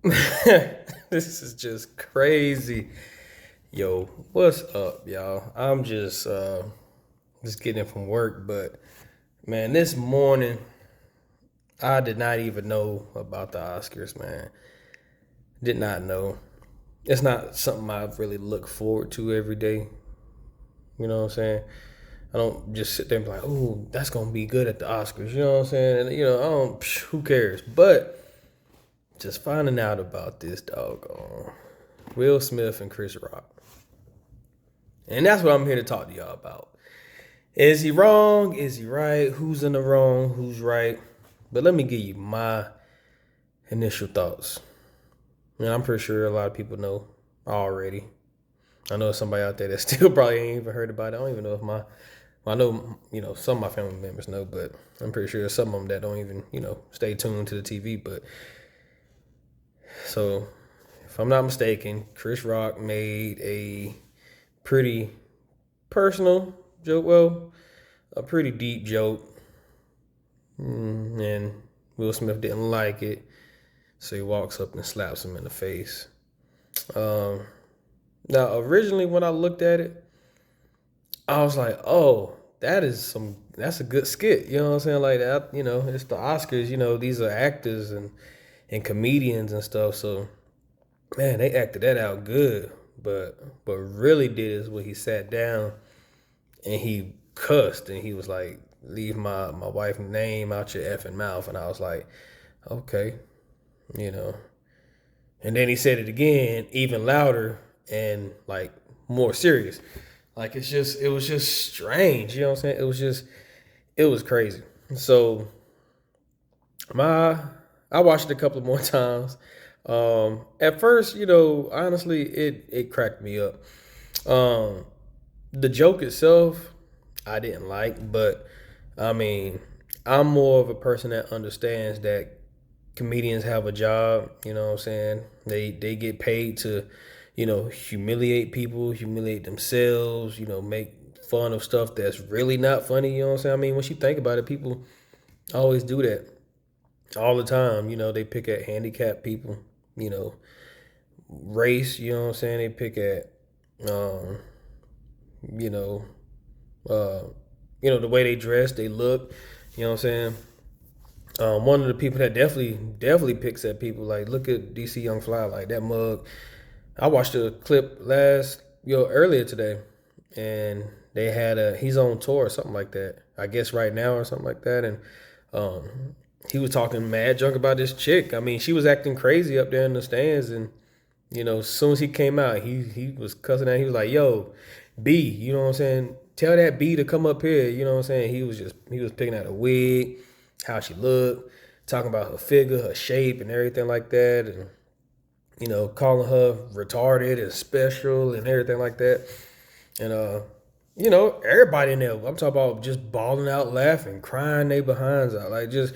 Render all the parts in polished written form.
This is just crazy. Yo, what's up, y'all? I'm just getting from work, but man, this morning I did not even know about the Oscars, man. Did not know. It's not something I really look forward to every day. You know what I'm saying? I don't just sit there and be like, "Oh, that's gonna be good at the Oscars." You know what I'm saying? And I don't. Who cares? But just finding out about this dog, Will Smith and Chris Rock. And that's what I'm here to talk to y'all about. Is he wrong? Is he right? Who's in the wrong? Who's right? But let me give you my initial thoughts. And I'm pretty sure a lot of people know already. I know somebody out there that still probably ain't even heard about it. I don't even know if I know, some of my family members know, but I'm pretty sure there's some of them that don't even, stay tuned to the TV. But so, if I'm not mistaken, Chris Rock made a pretty personal joke. Well, a pretty deep joke, and Will Smith didn't like it, so he walks up and slaps him in the face. Um, Now, originally when I looked at it, I was like, "Oh, that's a good skit." You know what I'm saying? Like that, it's the Oscars. These are actors and comedians and stuff. So man, they acted that out good. But really did is when he sat down and he cussed and he was like, "Leave my wife's name out your effing mouth." And I was like, "Okay, you know." And then he said it again, even louder and like more serious. Like it was just strange. You know what I'm saying? It was crazy. So my, I watched it a couple of more times. At first, honestly, it cracked me up. Um, the joke itself, I didn't like, but I mean, I'm more of a person that understands that comedians have a job. You know what I'm saying? They get paid to, humiliate people, humiliate themselves. Make fun of stuff that's really not funny. You know what I'm saying? I mean, once you think about it, people always do that all the time. They pick at handicapped people. You know, race. You know what I'm saying? They pick at, um, you know, uh, the way they dress, they look. You know what I'm saying? One of the people that definitely picks at people, like look at DC Young Fly, like that mug. I watched a clip earlier today, and they had he's on tour or something like that. I guess right now or something like that, and um, he was talking mad junk about this chick. I mean, she was acting crazy up there in the stands, and as soon as he came out, he was cussing out. He was like, "Yo, B, you know what I'm saying? Tell that B to come up here." You know what I'm saying? He was picking out a wig, how she looked, talking about her figure, her shape, and everything like that, and calling her retarded and special and everything like that. And everybody in there, I'm talking about just bawling out, laughing, crying their behinds out, like just,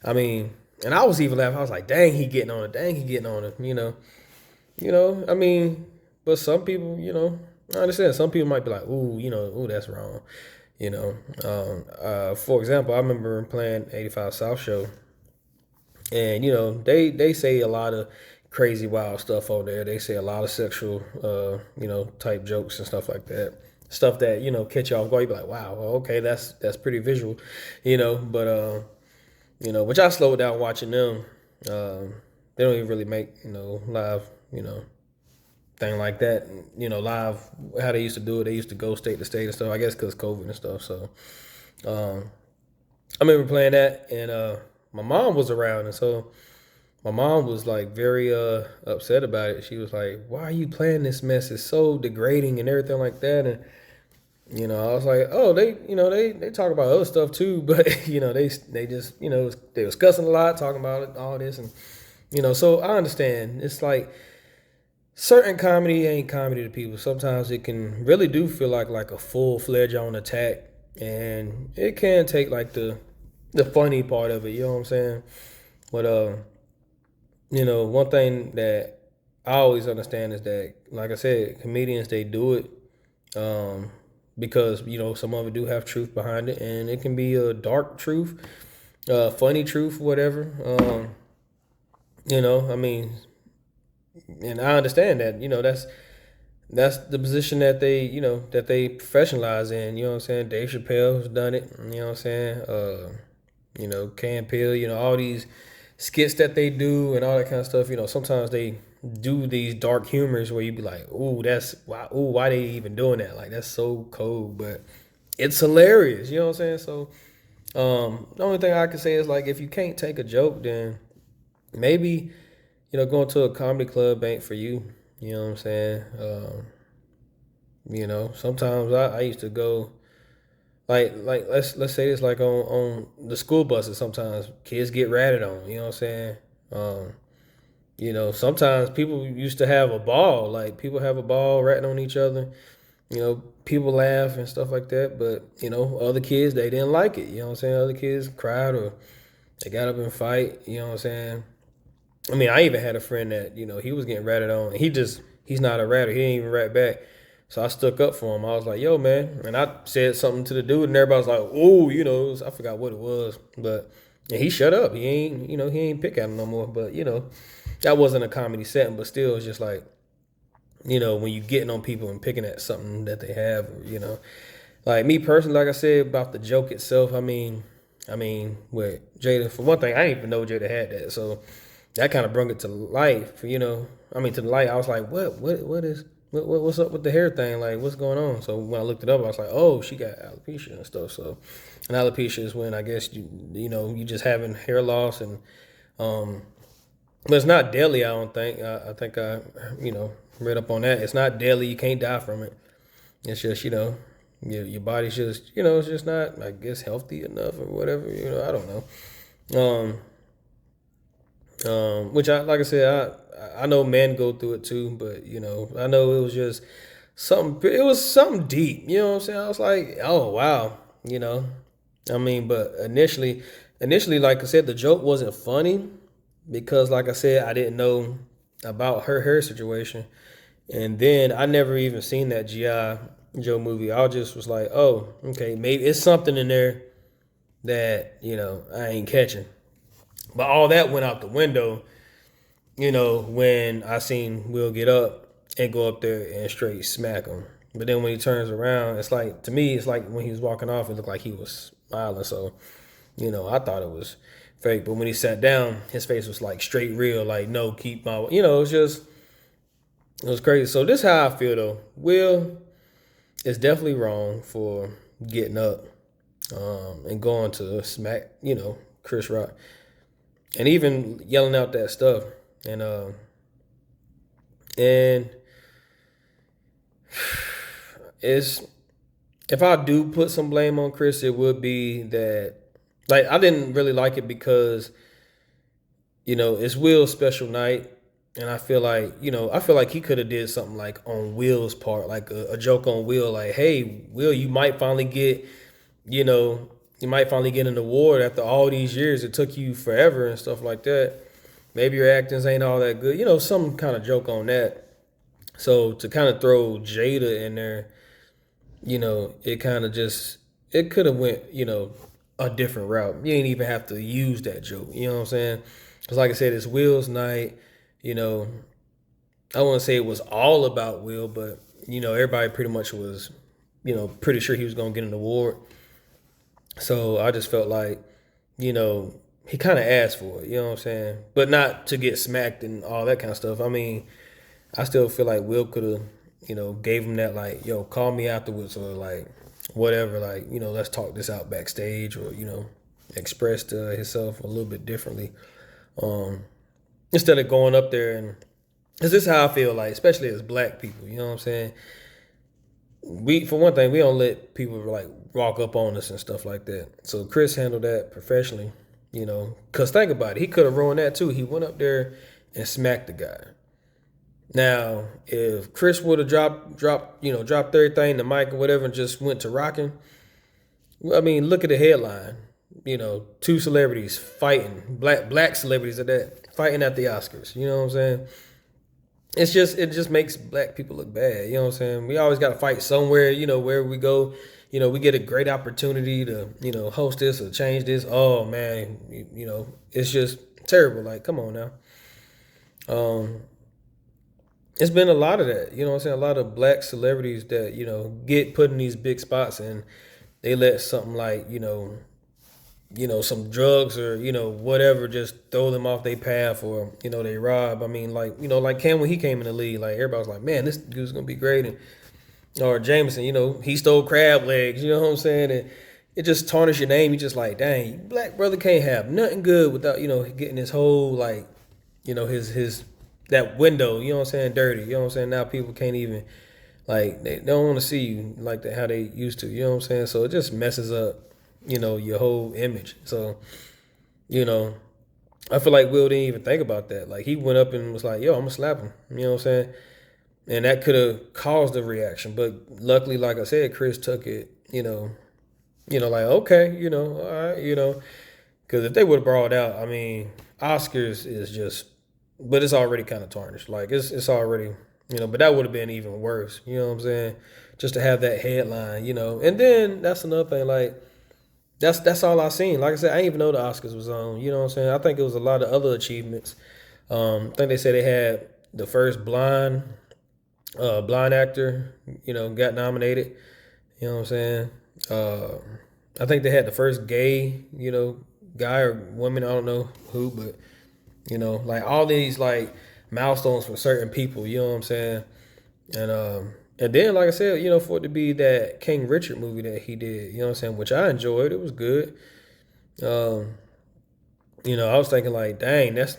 I mean, and I was even laughing. I was like, "Dang, he getting on it. Dang, he getting on it." I mean, but some people, I understand. Some people might be like, "Ooh, ooh, that's wrong." For example, I remember playing 85 South Show, and they say a lot of crazy, wild stuff on there. They say a lot of sexual, type jokes and stuff like that. Stuff that catch you off guard. You be like, "Wow, well, okay, that's pretty visual," But which I slowed down watching them. They don't even really make live, thing like that. Live how they used to do it. They used to go state to state and stuff. I guess because COVID and stuff. So um, I remember playing that, and my mom was around, and so my mom was like very upset about it. She was like, "Why are you playing this mess? It's so degrading and everything like that." And I was like, "Oh, they talk about other stuff too, but they just they was cussing a lot, talking about it, all this, and so I understand. It's like certain comedy ain't comedy to people. Sometimes it can really do feel like a full fledged on attack, and it can take like the funny part of it. You know what I'm saying? But one thing that I always understand is that, like I said, comedians they do it because some of it do have truth behind it, and it can be a dark truth, funny truth, whatever. I mean, And I understand that, that's the position that they professionalize in. You know what I'm saying? Dave Chappelle has done it. You know what I'm saying? Key & Peele. All these skits that they do and all that kind of stuff. Sometimes they do these dark humors where you be like, "Ooh, that's why. Ooh, why they even doing that? Like that's so cold." But it's hilarious. You know what I'm saying? So the only thing I can say is like if you can't take a joke, then maybe going to a comedy club ain't for you. You know what I'm saying? Sometimes I used to go like let's say this like on the school buses. Sometimes kids get ratted on. You know what I'm saying? Um, sometimes people used to have a ball. Like people have a ball ratting on each other. People laugh and stuff like that. But other kids they didn't like it. You know what I'm saying? Other kids cried or they got up and fight. You know what I'm saying? I mean, I even had a friend that he was getting ratted on. He's not a ratter. He didn't even rat back. So I stuck up for him. I was like, "Yo, man," and I said something to the dude, and everybody was like, "Oh, I forgot what it was," but and he shut up. He ain't pick at him no more. But that wasn't a comedy setting. But still, it's just like when you getting on people and picking at something that they have, like me personally, like I said about the joke itself. I mean, with Jada, for one thing, I didn't even know Jada had that. So that kind of brought it to life, to the light. I was like, what's up with the hair thing? Like, what's going on? So when I looked it up, I was like, oh, she got alopecia and stuff. So, and alopecia is when I guess you just having hair loss um, but it's not deadly. I don't think. I think I read up on that. It's not deadly. You can't die from it. It's just your body's just it's just not I guess healthy enough or whatever. I don't know. Um, which I like I said, I know men go through it too, but I know it was just something. It was something deep. You know what I'm saying? I was like, oh wow, you know. But initially, like I said, the joke wasn't funny because, like I said, I didn't know about her hair situation, and then I never even seen that GI Joe movie. I just was like, oh, okay, maybe it's something in there that I ain't catching. But all that went out the window, when I seen Will get up and go up there and straight smack him. But then when he turns around, it's like, to me, it's like when he was walking off, it looked like he was smiling. So, I thought it was fake. But when he sat down, his face was like straight real, like, no, keep my, it was crazy. So this is how I feel though. Will is definitely wrong for getting up and going to smack, Chris Rock. And even yelling out that stuff. And it's if I do put some blame on Chris, it would be that like I didn't really like it because it's Will's special night, and I feel like he could have did something like on Will's part, like a joke on Will, like, hey, Will, you know, you might finally get an award after all these years. It took you forever and stuff like that. Maybe your actings ain't all that good, some kind of joke on that. So to kind of throw Jada in there, it kind of just it could have went, a different route. You ain't even have to use that joke. You know what I'm saying? Because like I said, it's Will's night. You know, I wouldn't say it was all about Will, but everybody pretty much was, pretty sure he was gonna get an award. So I just felt like, he kind of asked for it. You know what I'm saying? But not to get smacked and all that kind of stuff. I still feel like Will could have, gave him that like, yo, call me afterwards or like whatever, like, let's talk this out backstage or, expressed himself a little bit differently. Um, Instead of going up there and, cause this is how I feel like, especially as black people, you know what I'm saying? For one thing, we don't let people like walk up on us and stuff like that. So Chris handled that professionally, cause think about it, he could have ruined that too. He went up there and smacked the guy. Now, if Chris would have dropped everything, the mic or whatever, and just went to rocking, well, look at the headline. Two celebrities fighting, black celebrities at that, fighting at the Oscars. You know what I'm saying? It just makes black people look bad. You know what I'm saying? We always got to fight somewhere. Where we go. We get a great opportunity to host this or change this. Oh man, it's just terrible. Like, come on now. Um, it's been a lot of that. You know what I'm saying? A lot of black celebrities that, get put in these big spots and they let something like, some drugs or, whatever just throw them off their path or, they rob. I mean, like, like Cam when he came in the league, like everybody was like, man, this dude's gonna be great. And or Jameson, he stole crab legs, you know what I'm saying? And it just tarnished your name. You just like, dang, black brother can't have nothing good without, getting his whole like, his that window, you know what I'm saying, dirty. You know what I'm saying? Now people can't even like they don't want to see you like that how they used to, you know what I'm saying? So it just messes up, your whole image. So, you know, I feel like Will didn't even think about that. Like he went up and was like, yo, I'm gonna slap him. You know what I'm saying? And that could have caused a reaction. But luckily, like I said, Chris took it, like, okay, all right, because if they would have brought out, I mean, Oscars is just, but it's already kind of tarnished. Like it's already, but that would have been even worse. You know what I'm saying? Just to have that headline, and then that's another thing. Like that's all I seen. Like I said, I didn't even know the Oscars was on. You know what I'm saying? I think it was a lot of other achievements. I think they said they had the first blind actor, got nominated. You know what I'm saying? Uh, I think they had the first gay, guy or woman. I don't know who, but like all these like milestones for certain people. You know what I'm saying? And then like I said, for it to be that King Richard movie that he did, you know what I'm saying, which I enjoyed. It was good. Um, I was thinking like, dang, that's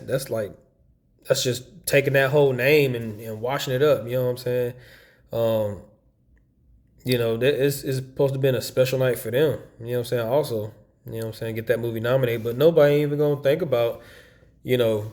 just taking that whole name and washing it up. You know what I'm saying? Um, that it's supposed to be a special night for them. You know what I'm saying? Also, you know what I'm saying? Get that movie nominated, but nobody even gonna think about, you know,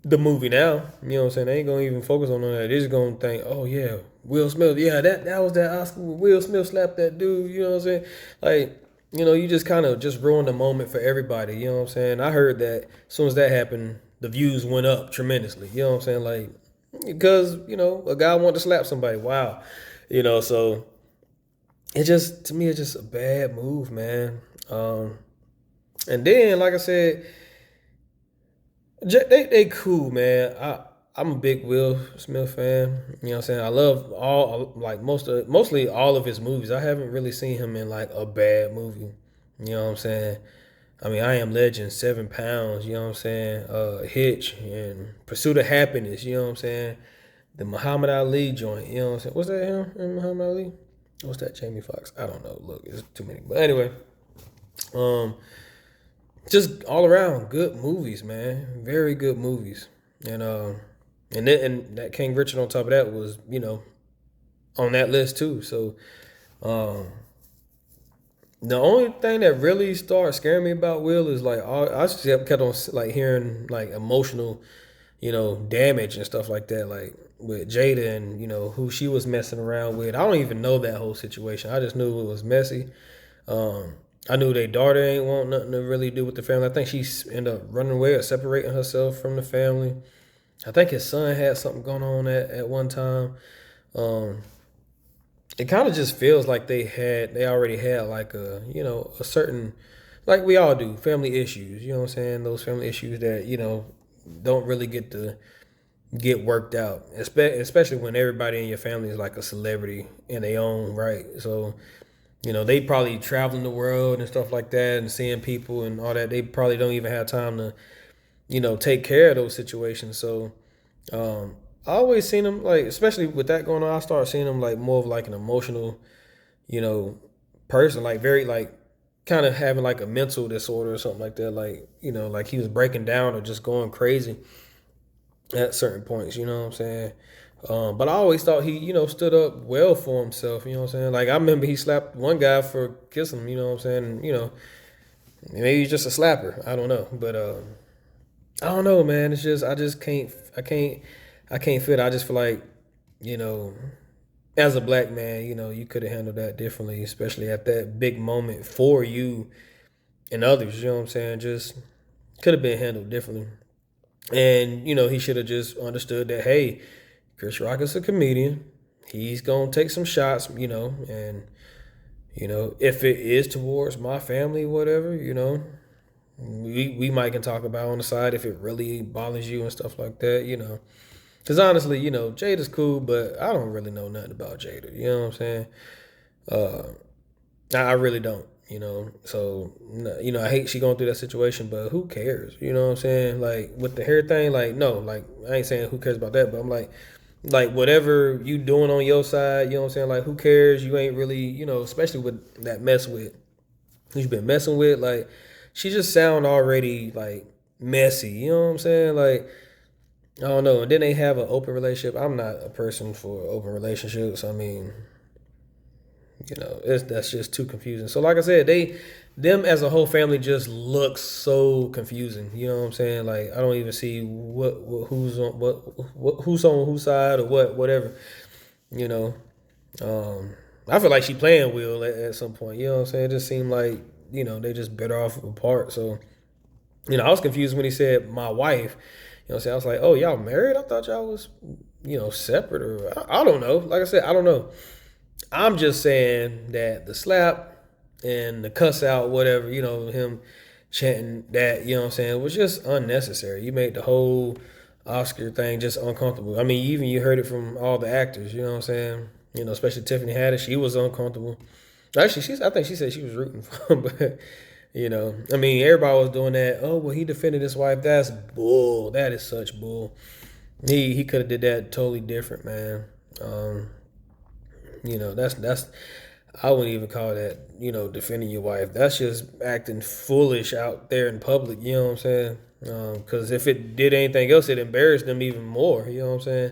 the movie now. You know what I'm saying? They ain't gonna even focus on that. They're just gonna think, oh yeah, Will Smith. Yeah, that was that Oscar where Will Smith slapped that dude. You know what I'm saying? Like, you just kind of just ruined the moment for everybody. You know what I'm saying? I heard that as soon as that happened, the views went up tremendously. You know what I'm saying? Like, because a guy wanted to slap somebody. Wow. So it just to me it's just a bad move, man. And then like I said, they cool, man. I'm a big Will Smith fan. You know what I'm saying? I love all like mostly all of his movies. I haven't really seen him in like a bad movie. You know what I'm saying? I mean, I Am Legend, 7 Pounds. You know what I'm saying? Hitch and Pursuit of Happiness. You know what I'm saying? The Muhammad Ali joint. You know what I'm saying? Was that him in Muhammad Ali? What's that? Jamie Foxx? I don't know. Look, it's too many. But anyway, um, just all around good movies, man. Very good movies, and that King Richard on top of that was on that list too. So um, the only thing that really started scaring me about Will is like I just kept on like hearing like emotional, damage and stuff like that, like with Jada and who she was messing around with. I don't even know that whole situation. I just knew it was messy. Um, I knew their daughter ain't want nothing to really do with the family. I think she ended up running away or separating herself from the family. I think his son had something going on at one time. Um, it kind of just feels like they already had like a certain, like we all do, family issues. You know what I'm saying? Those family issues that don't really get to get worked out, especially when everybody in your family is like a celebrity in their own right. So they probably traveling the world and stuff like that and seeing people and all that. They probably don't even have time to, take care of those situations. So I always seen them like, especially with that going on, I started seeing them like more of like an emotional, you know, person, like very like kind of having like a mental disorder or something like that. Like, like he was breaking down or just going crazy at certain points, you know what I'm saying? But I always thought he, stood up well for himself, you know what I'm saying? Like I remember he slapped one guy for kissing him, you know what I'm saying? And, maybe he's just a slapper. I don't know. But I don't know, man. It's just I just can't fit. I just feel like, you know, as a black man, you could have handled that differently, especially at that big moment for you and others, you know what I'm saying? Just could have been handled differently. And, he should have just understood that, hey, Chris Rock is a comedian. He's gonna take some shots, and if it is towards my family, whatever, we might can talk about on the side if it really bothers you and stuff like that, Because honestly, Jada's cool, but I don't really know nothing about Jada. You know what I'm saying? Uh, I really don't. So I hate she going through that situation, but who cares? You know what I'm saying? Like with the hair thing, like no, like I ain't saying who cares about that, but I'm like whatever you doing on your side, you know what I'm saying? Like who cares? You ain't really, especially with that mess with who you been messing with. Like she just sound already like messy. You know what I'm saying? Like I don't know. And then they have an open relationship. I'm not a person for open relationships. I mean, that's just too confusing. So like I said, them as a whole family just looks so confusing. You know what I'm saying? Like I don't even see who's on whose side or whatever. You know, um, I feel like she playing Will at some point. You know what I'm saying? It just seemed like they just better off apart. So I was confused when he said my wife. You know what I'm saying? I was like, oh, y'all married? I thought y'all was separate or I don't know. Like I said, I don't know. I'm just saying that the slap and the cuss out, whatever, him chanting that, you know what I'm saying, was just unnecessary. You made the whole Oscar thing just uncomfortable. I mean, even you heard it from all the actors, you know what I'm saying? Especially Tiffany Haddish, she was uncomfortable. Actually, I think she said she was rooting for him, but I mean, everybody was doing that. Oh, well, he defended his wife. That's bull. That is such bull. He could have did that totally different, man. That's I wouldn't even call that defending your wife. That's just acting foolish out there in public. You know what I'm saying? Because if it did anything else, it embarrassed them even more. You know what I'm saying?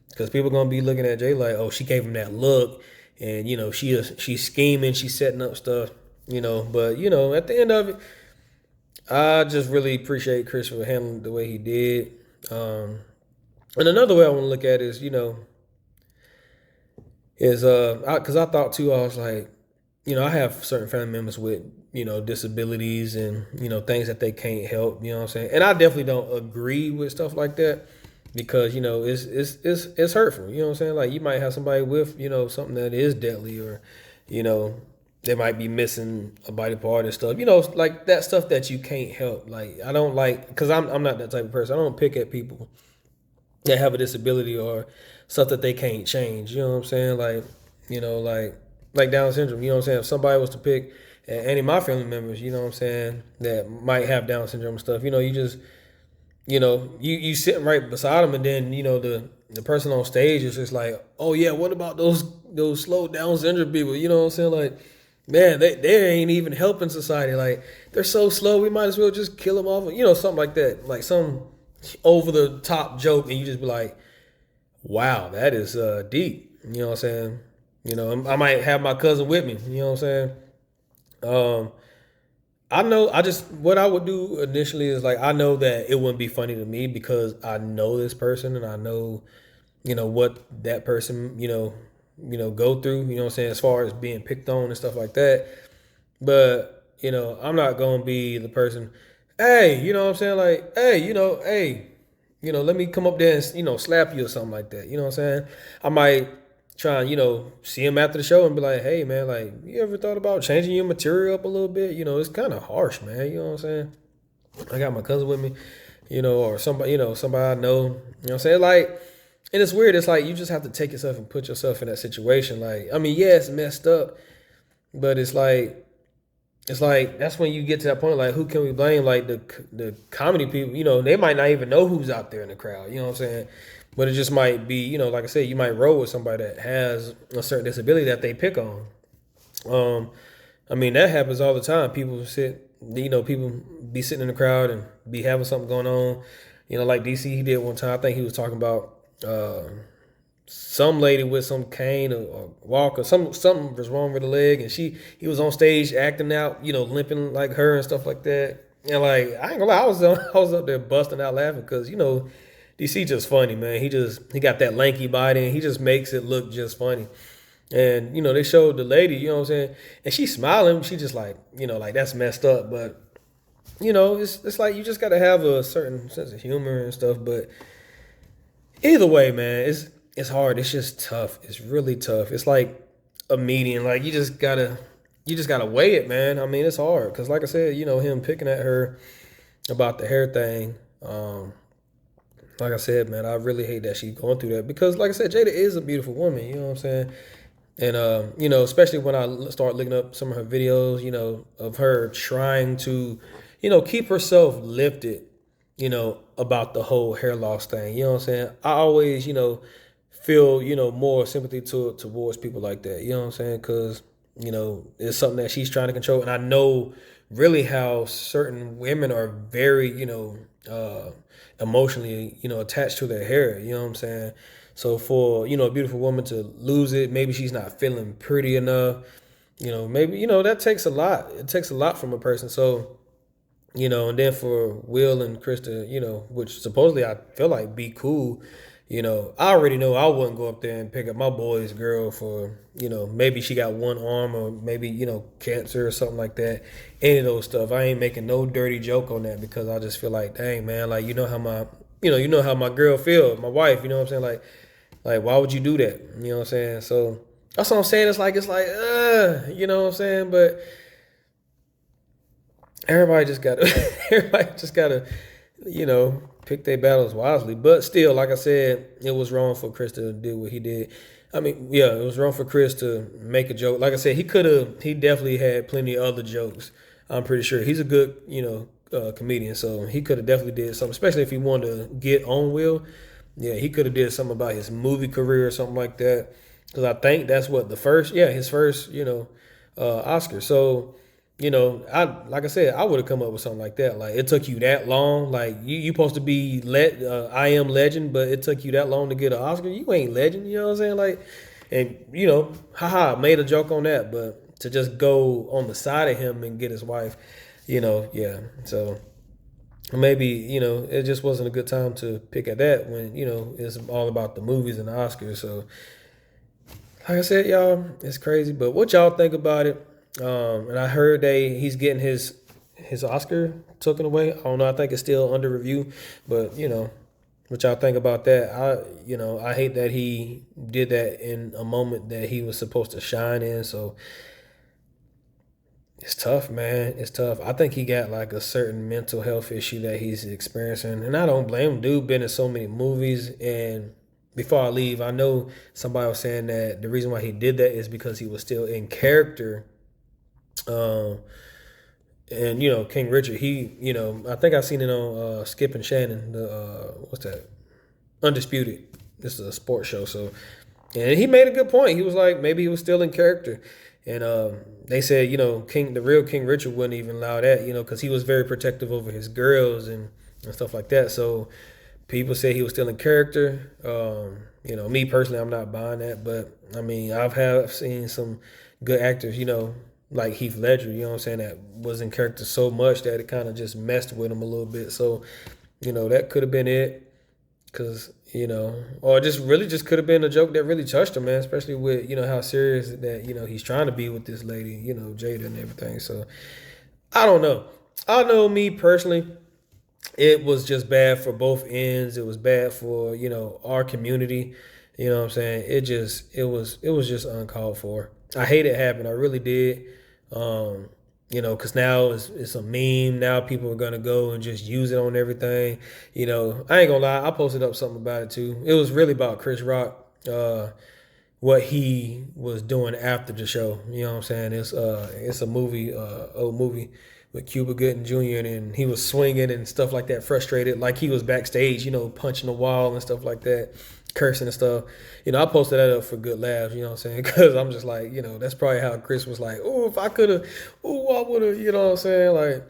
Because people gonna be looking at Jay like, oh, she gave him that look, and she's scheming, she's setting up stuff. But at the end of it, I just really appreciate Chris for handling the way he did. And another way I want to look at it is because I thought too, I was like, I have certain family members with disabilities and things that they can't help. You know what I'm saying? And I definitely don't agree with stuff like that because it's hurtful. You know what I'm saying? Like you might have somebody with something that is deadly or you know they might be missing a body part and stuff. Like that stuff that you can't help. Like I don't like because I'm not that type of person. I don't pick at people that have a disability or stuff that they can't change. You know what I'm saying? Like Down syndrome. You know what I'm saying? If somebody was to pick at any of my family members, you know what I'm saying, that might have Down syndrome and stuff, you just you sitting right beside them, and then the person on stage is just like, oh yeah, what about those slow Down syndrome people? You know what I'm saying? Like, man, they ain't even helping society. Like they're so slow, we might as well just kill them off. Something like that, like some over the top joke, and you just be like, wow, that is deep. You know what I'm saying? I might have my cousin with me. You know what I'm saying? I know. What I would do initially is like I know that it wouldn't be funny to me because I know this person and I know, what that person, go through. You know what I'm saying? As far as being picked on and stuff like that. But I'm not gonna be the person. Hey, you know what I'm saying? Like, hey, let me come up there and slap you or something like that. You know what I'm saying? I might try and see him after the show and be like, hey man, like you ever thought about changing your material up a little bit? It's kind of harsh, man. You know what I'm saying? I got my cousin with me, or somebody, somebody I know. You know what I'm saying? Like, and it's weird. It's like you just have to take yourself and put yourself in that situation. Like, I mean, yeah, it's messed up, but it's like that's when you get to that point. Like, who can we blame? Like the comedy people, they might not even know who's out there in the crowd. You know what I'm saying? But it just might be, like I said, you might roll with somebody that has a certain disability that they pick on. I mean that happens all the time. People be sitting in the crowd and be having something going on. Like DC, he did one time. I think he was talking about some lady with some cane or walk or something was wrong with the leg, and he was on stage acting out, limping like her and stuff like that. And like I ain't gonna lie, I was up there busting out laughing because DC just funny, man. He got that lanky body and he just makes it look just funny. And they showed the lady, you know what I'm saying, and she's smiling. She just like like that's messed up, but it's like you just got to have a certain sense of humor and stuff. But either way, man, it's hard. It's just tough. It's really tough. It's like a median. Like you just gotta weigh it, man. I mean, it's hard because, like I said, him picking at her about the hair thing. like I said, man, I really hate that she's going through that because, like I said, Jada is a beautiful woman. You know what I'm saying? And especially when I start looking up some of her videos, of her trying to, keep herself lifted, about the whole hair loss thing. You know what I'm saying? I always, feel, more sympathy towards people like that. You know what I'm saying? Because it's something that she's trying to control, and I know really how certain women are very, emotionally, attached to their hair. You know what I'm saying? So for a beautiful woman to lose it, maybe she's not feeling pretty enough. Maybe that takes a lot. It takes a lot from a person. So and then for Will and Krista, which supposedly I feel like be cool. I already know I wouldn't go up there and pick up my boy's girl for, maybe she got one arm or maybe, cancer or something like that. Any of those stuff. I ain't making no dirty joke on that because I just feel like, dang man, like how my girl feel, my wife, you know what I'm saying? Like why would you do that? You know what I'm saying? So that's what I'm saying. You know what I'm saying? But everybody just gotta pick their battles wisely. But still, like I said, it was wrong for Chris to do what he did. I mean, yeah, it was wrong for Chris to make a joke. Like I said, he definitely had plenty of other jokes. I'm pretty sure he's a good comedian, so he could have definitely did something, especially if he wanted to get on Will. Yeah, he could have did something about his movie career or something like that. Because I think that's what his first Oscar. So I like I said, I would have come up with something like that. Like it took you that long. Like you supposed to be I am legend, but it took you that long to get an Oscar. You ain't legend. You know what I'm saying? Like, and haha, made a joke on that, but to just go on the side of him and get his wife, yeah. So maybe it just wasn't a good time to pick at that when it's all about the movies and the Oscars. So like I said, y'all, it's crazy. But what y'all think about it? And I heard he's getting his Oscar taken away. I don't know. I think it's still under review, but what y'all think about that? I hate that he did that in a moment that he was supposed to shine in. So it's tough, man. It's tough. I think he got like a certain mental health issue that he's experiencing, and I don't blame him. Dude, been in so many movies, and before I leave, I know somebody was saying that the reason why he did that is because he was still in character. Um, and King Richard, I think I seen it on Skip and Shannon. The what's that? Undisputed. This is a sports show, so and he made a good point. He was like maybe he was still in character, and they said the real King Richard wouldn't even allow that, because he was very protective over his girls and stuff like that. So people say he was still in character. Me personally, I'm not buying that, but I mean I've seen some good actors, like Heath Ledger, you know what I'm saying, that was in character so much that it kind of just messed with him a little bit. So, that could have been it. Cause, or just could have been a joke that really touched him, man, especially with, how serious that, he's trying to be with this lady, Jada and everything. So I don't know. I know me personally, it was just bad for both ends. It was bad for, our community. You know what I'm saying? It was just uncalled for. I hate it happened. I really did. Um, because now it's a meme. Now people are gonna go and just use it on everything. I ain't gonna lie. I posted up something about it too. It was really about Chris Rock, what he was doing after the show. You know what I'm saying? It's a movie, old movie with Cuba Gooding Jr. and he was swinging and stuff like that, frustrated, like he was backstage, punching the wall and stuff like that, cursing and stuff. I posted that up for good laughs, you know what I'm saying? Because I'm just like, that's probably how Chris was like, oh, if I could have, oh, I would have, you know what I'm saying? Like,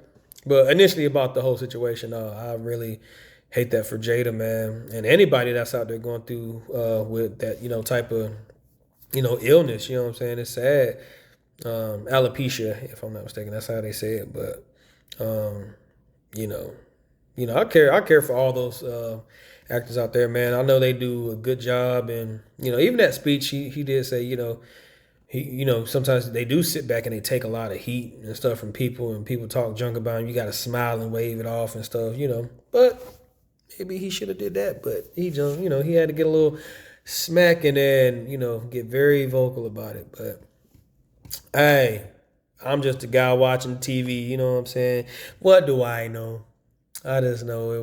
but initially about the whole situation, I really hate that for Jada, man, and anybody that's out there going through with that, type of, illness. You know what I'm saying? It's sad. Alopecia, if I'm not mistaken, that's how they say it. But um, you know, I care for all those actors out there, man. I know they do a good job, and even that speech he did say, sometimes they do sit back and they take a lot of heat and stuff from people, and people talk junk about him. You got to smile and wave it off and stuff, But maybe he should have did that, but he just, he had to get a little smack and then, get very vocal about it. But hey, I'm just a guy watching TV, you know what I'm saying? What do I know? I just know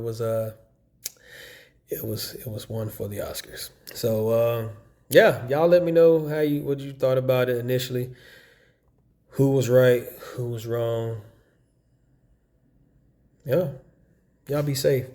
it was one for the Oscars. So yeah, y'all let me know what you thought about it initially. Who was right? Who was wrong? Yeah, y'all be safe.